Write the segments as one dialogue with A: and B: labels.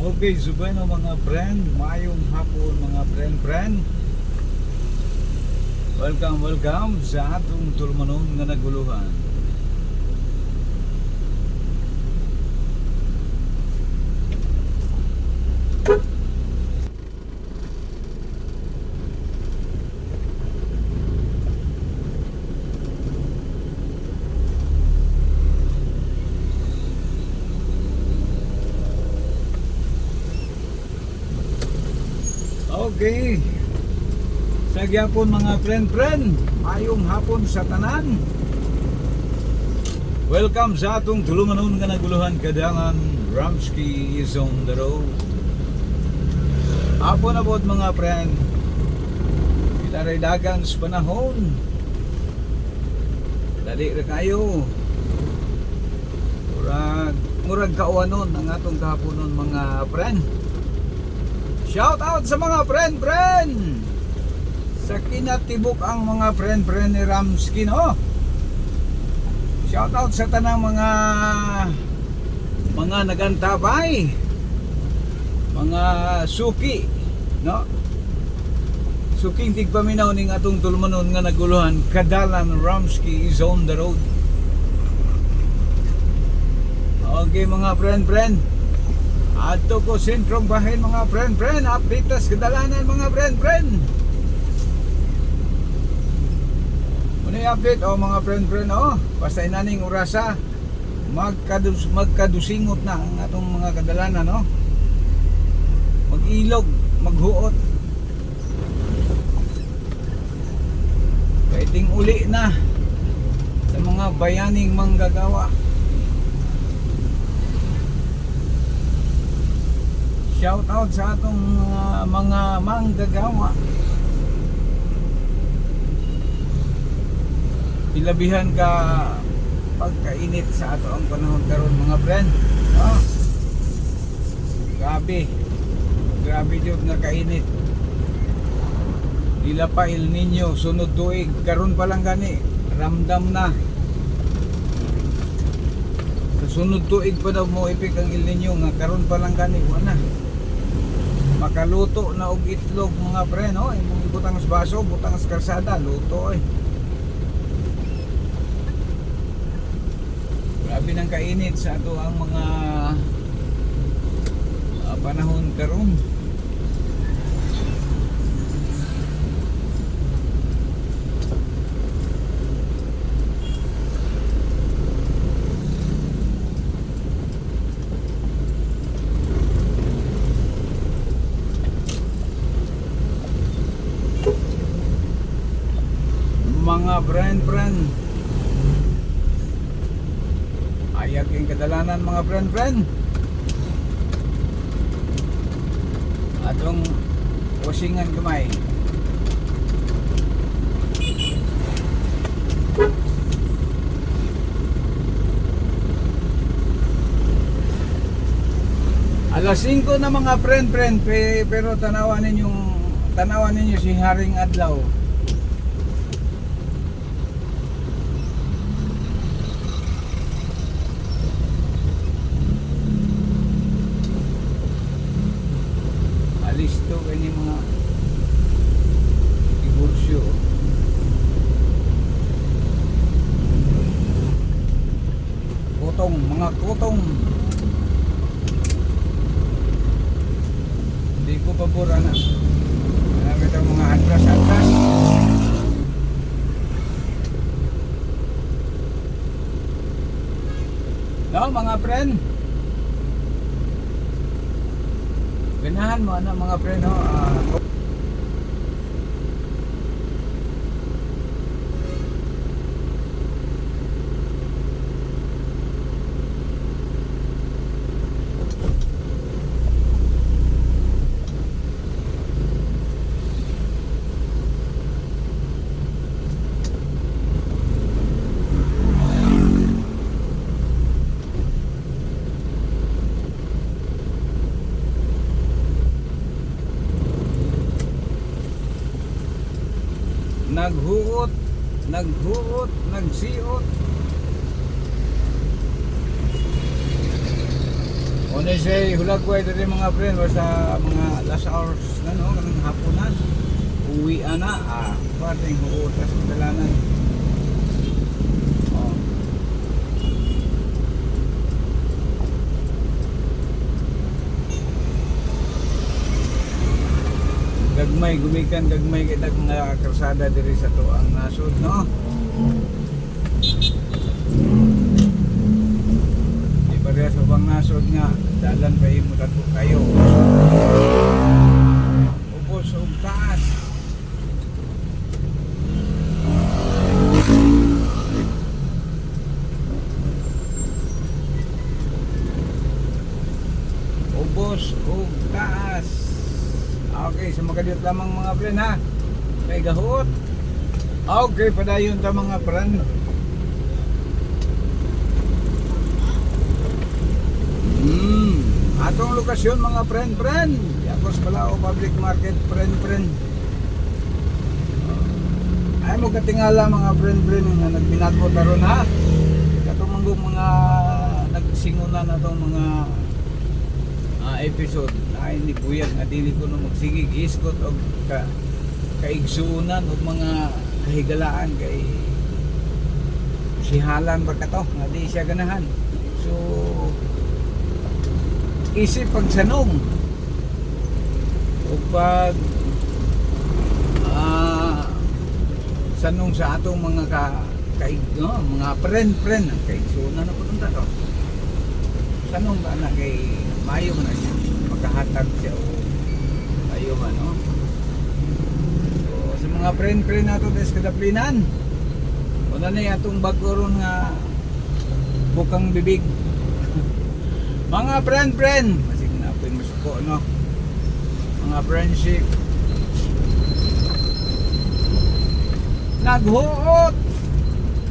A: Okay, so bueno mga friend, mayong hapon mga friend. Welcome sa atong tulmanon nga naguluhan. Okay. Sa gyapon mga friend, mayong hapon sa tanan. Welcome sa atong tulumanon nga naguluhan kadangan. Ramsky is on the road. Hapon abot mga friend. Kitaray dagan sa panahon. Dali ra kayo. Murag kauanon ang atong kahaponon mga friend. Shout out sa mga friend. Sa kinatibok ang mga friend ni Ramsky, no? Shout out sa tanang mga nagantabay, mga suki, no? Suking tigpaminaw ning atong tulmanon nga naguluhan kadalan. Ramsky is on the road. Okay mga friend. Ato ko sentrong bahin mga friend. Update tas kadalanan mga friend. Muna update mga friend basta inaning orasa magkadusingot na ang atong mga kadalanan, no? Mag-ilog, maghuot. Kaiting uli na sa mga bayaning manggagawa. Shout out sa atong mga manggagawa. Ilabihan ka pagkainit sa ato ang panahon karon mga friend. Oh. Grabe jud nga kainit. Dila pa El Nino sunod tuig, karon pa lang gani ramdam na. Sa sunod tuig pa daw mo ipik ang El Nino nga karon pa lang gani wala. Makaluto na og itlog mga friend, oh, imong ibutang sa baso, butang sa kalsada, luto eh. Grabe nang kainit sa ato ang mga panahon karon. Mga friend ayag yung kadalanan mga friend atong wasingan gamay. Alas 5 na mga friend pero tanawan ninyo si Haring Adlaw. Listo kani mga diborsyo. Mga kutong. Hindi ko pabor na. Marami itong mga atras. No mga friend. Ganahan mo na mga friend, no? Naghuot, nagsiot. Una siya hulagway dali mga friend basta mga last hours na no kanang hapunan. Uwi ana pating huutas ng dalanan. Oh. Gagmay gumikan gagmay kita mga karsada diri sa tuang nasod no. Di pareha sa bang nasod nga dalan pa imo dato kayo. Ubos ug taas. Ubos ug taas. Okay, so makadiyot lamang mga friend ha. Kay gahot. Okay, padayon ta mga friend. Atong lokasyon mga friend. Yakos Balao Public Market friend. Ay mo katingala mga friend nga nagbinago taron ha. Katong mga nagsingunan na tong mga episode ay ni Buyag nga dili ko no magsigig iskot og kaigsuunan og mga kahigalaan kay sihalan ba kato nga di siya ganahan. So isip pagsanong o pag sanong sa atong mga mga friend ang kaigsuunan na po ito to. Sanong ba na kay mayo man na siya magkahatag siya o mayo man no. So sa mga friend nato des kadaplinan una na atong bago ron nga bukang bibig mga friend masig na po yung masuko no mga friendship naghuot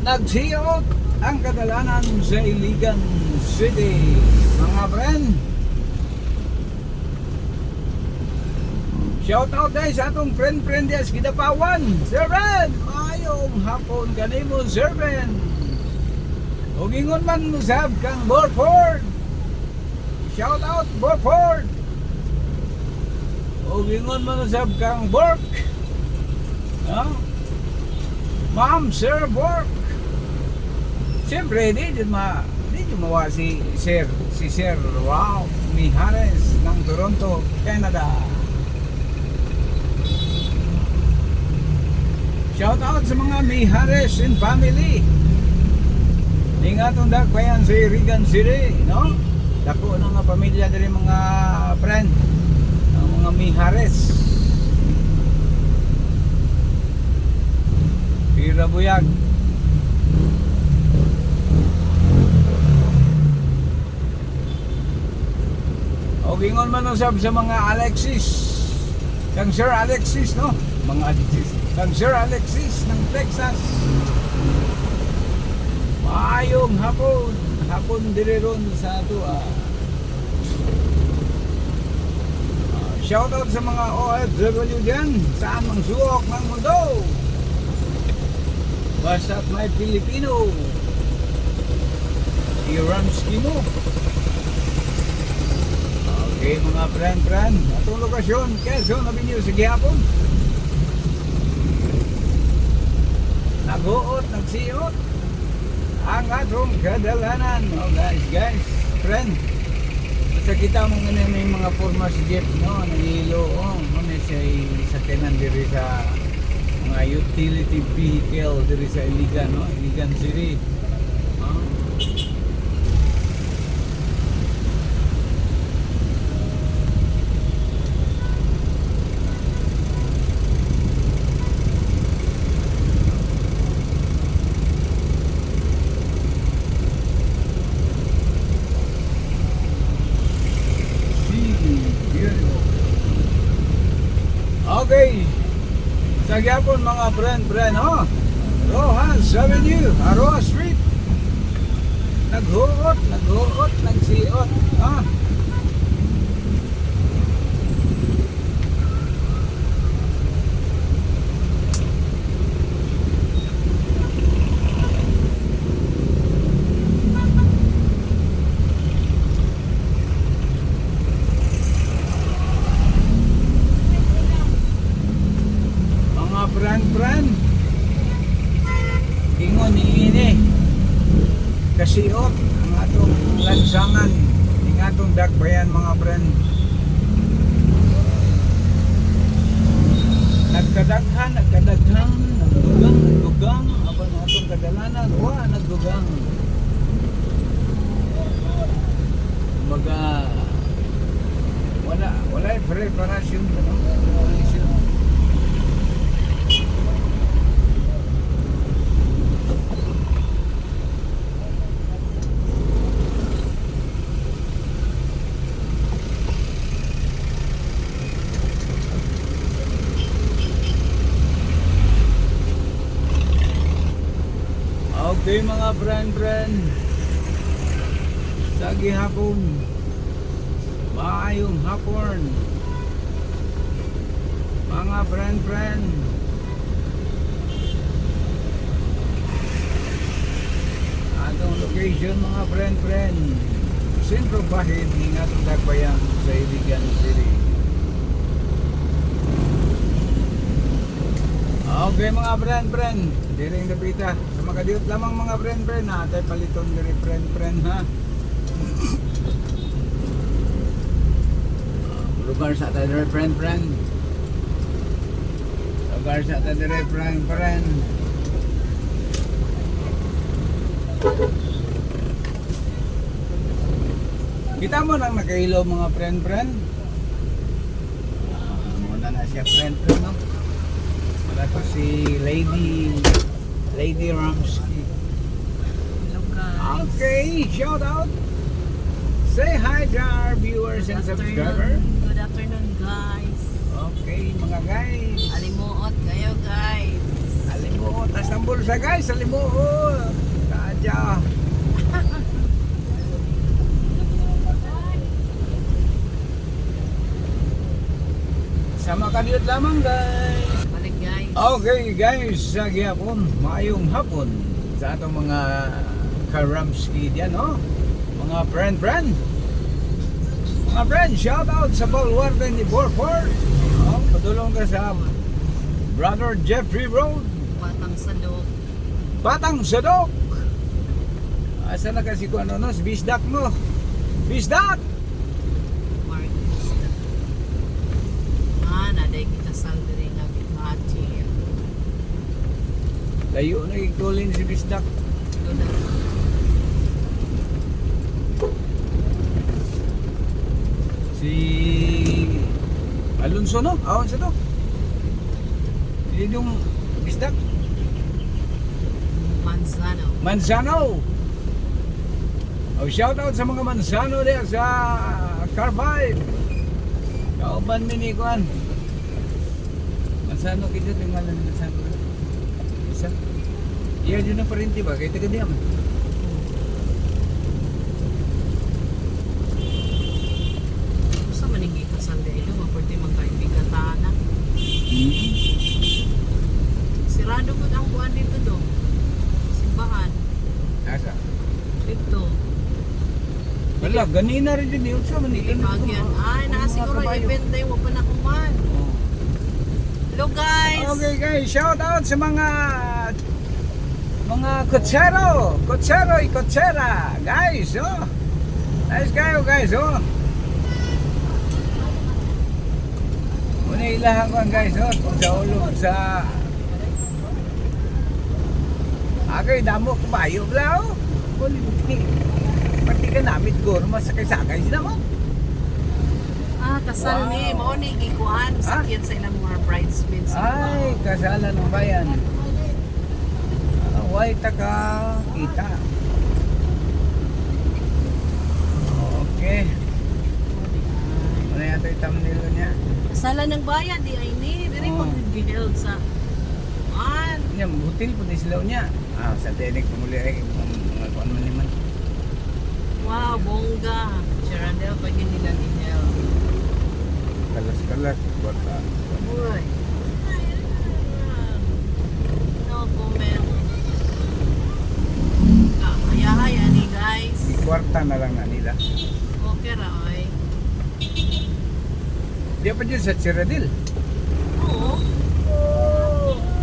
A: nagsiyot ang kadalanan sa Iligan City mga friend. Shout out guys sa atong friend yes Kidapawan. Sir Ren, mayong hapon kanimo Sir Ren. Og ingon man musab kang Borford. Shout out Borford. Og ingon man musab kang Bork. No? Ma'am Sir Bork. Siyempre di mawa si Sir wow Mijares ng Toronto, Canada. Shout out sa mga Mijares and family. Ingatong dakbayan sa Irigan City, no? Dako na nga pamilya diri mga friend, ang mga Mijares. Pira Buyag. O gingon man usab sa mga Alexis. Kang Sir Alexis, no? Mga Alexis. Kang Sir Alexis ng Texas. Maayong hapon diri ron sa ato. Shout out sa mga OFW dyan saan mang suok ng mundo. Basta't may Pilipino. Iramski mo. Okay mga friend, atong lokasyon Quezon Avenue sa gihapon. Naghuot, nagsiyot ang atong kadalanan. Oh guys, friend. Basta kita mong may mga forma si Jeff, no? Nahilo, may siya sakyanan diri sa mga utility vehicle diri sa Iligan, no? Iligan City. Okay. Sa gyapon mga friend, oh. Rojas Avenue, Aroa Street. Naghuot, nagsiot, yan mga friend. Nagkadaghan, nagdugang, apa na itong kadalanan, nagdugang. Kumbaga, wala yung preparasyon, ano? Okay mga friend, sa gihapon, maayong hapon, mga friend. Atong location mga friend, sentro bahid ng atong Tagbayang sa Iligan City. Okay mga friend, diring dapita. Sa makadiot lamang mga friend, natay paliton diri friend ha. Lugar sa atin diri friend. Lugar sa atin diri friend. Kita mo nang nakailo mga friend. Muna na siya friend no. Wala to si Lady Ramsky.
B: Hello guys.
A: Okay, shout out. Say hi to our viewers and subscribers.
B: Good afternoon guys.
A: Okay, mga guys.
B: Alimuot kayo guys.
A: Alimuot. Tas ng bulsa guys, alimuot. Kadya. Sama kaniyot lamang guys.
B: Balik guys.
A: Okay guys, sa gihapon, maayong hapon sa atong mga Karamski diyan, no? Mga friend. Mga friend, shout out sa Balwarden ni Borford. Oh, padulong ka sa Brother Jeffrey Road,
B: Batang Sadok.
A: Batang Sadok. Asa na kasi ko ano no, bisdak mo. Bisdak!
B: Marcos. Naday kita saldiri nga bitmati.
A: Layo na ikulin si bisdak.
B: Doon na.
A: Si Alonso no? Awan sa to. Yun yung bisdak. Manzano. Oh, shout out sa mga Manzano diya sa Carbide. Kauban mini kuan. Manzano kita tinggalan ng Manzano. Isa. Iya dyan na parinti ba? Kaya taga diyan.
B: Sa maninggi ka saldiri ito, maporti magkaibigan na. Sirado ko ang buwan dito do. Simbahan.
A: Asa?
B: Dito.
A: Wala, ganina rin din yun sa Manila.
B: Bagyan. Ay, nakasiguro event na yung pa na kuman. Hello guys!
A: Okay guys, shout out sa mga kutsera, guys, oh. Nice kayo guys, oh. Muna ilahan ko guys, oh, sa ulog sa agay damo kumayo bla, oh. Pati ka namit ko, masakay-sakay sila mo.
B: Kasal ni, mao ni gikuan sakyan sa ilang mga bridesmaids.
A: Ay, kasalan ng bayan. Way taka kita. Okay. Ano yata yung thumbnail niya?
B: Kasalan ng bayan di ay ni, diri
A: Oh.
B: pag giheld sa
A: Niya, hotel po din sila niya. Sa Tenek pumuli ay mga kuan man naman.
B: wow, bongga. Sharandel pag nila ni Nel.
A: Kalas-kalas, kwarta.
B: Uy. No comment. Kaya ni guys.
A: Di kwarta na lang na nila.
B: Okay ra oy.
A: Di pa dyan sa Chiradil.
B: Oo.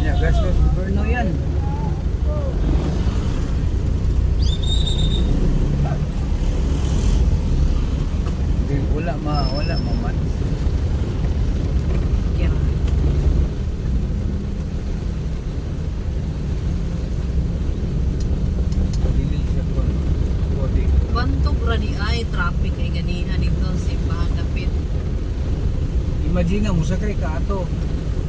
A: Niya, gastos gobyerno yan. Wala man.
B: Kaya
A: Dili siya ko. Body.
B: bantog ra di ay traffic ay ganihan dito sa Simbahan Dapit.
A: Imagine mo sakay ka ato.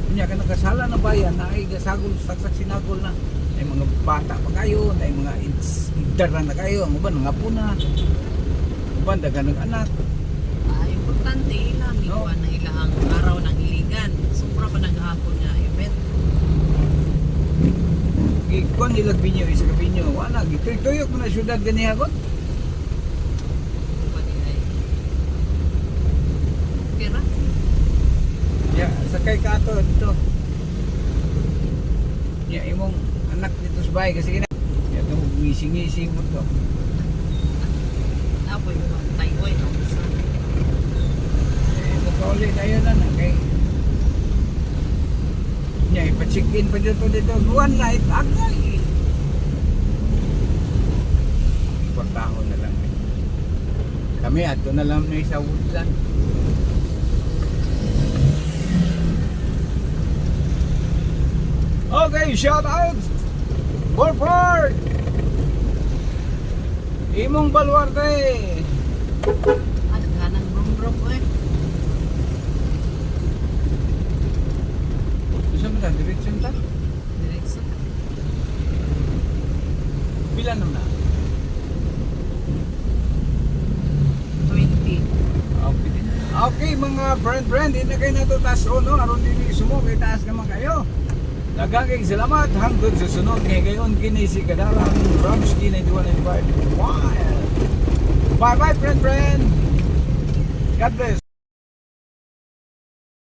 A: Kunya ka nakasala na bayan na ay gasagol saksak sinagol na. Ay mga bata pa kayo, ay mga idara na kayo, ang uban nga puna. Uban dagan ng anak.
B: Importante ilang
A: No.
B: ikuan na ilang araw ng iligan. Sobra pa naghapon nga event.
A: Ikuan nilag binyo isa ka binyo. Wala gituyok mo na syudad ganihagot.
B: Pati ay. Kira?
A: Ya, sakay ka ato dito. Ya, imong anak dito sa bahay kasi kina. Ya, ito ngising-ngising mo to.
B: Apoy mo tayoy no.
A: Mukuli tayo na kay niya ipa-check-in pa dito one night agay ipagtahon na lang kami ato na lang na sa woodland okay, shout out Borford imong Baluarte
B: Ano ganang brum-brum eh.
A: gusto mo na direksyon ta
B: Diretso.
A: pila naman na
B: 20.
A: Okay mga friend, hindi na kayo natutas o no, aron dili sumo kay taas naman kayo. Daghang salamat hangtod sa sunod kay gayon kini si Kadalang Ramsky 91.5 Wild. Bye bye friend. God bless.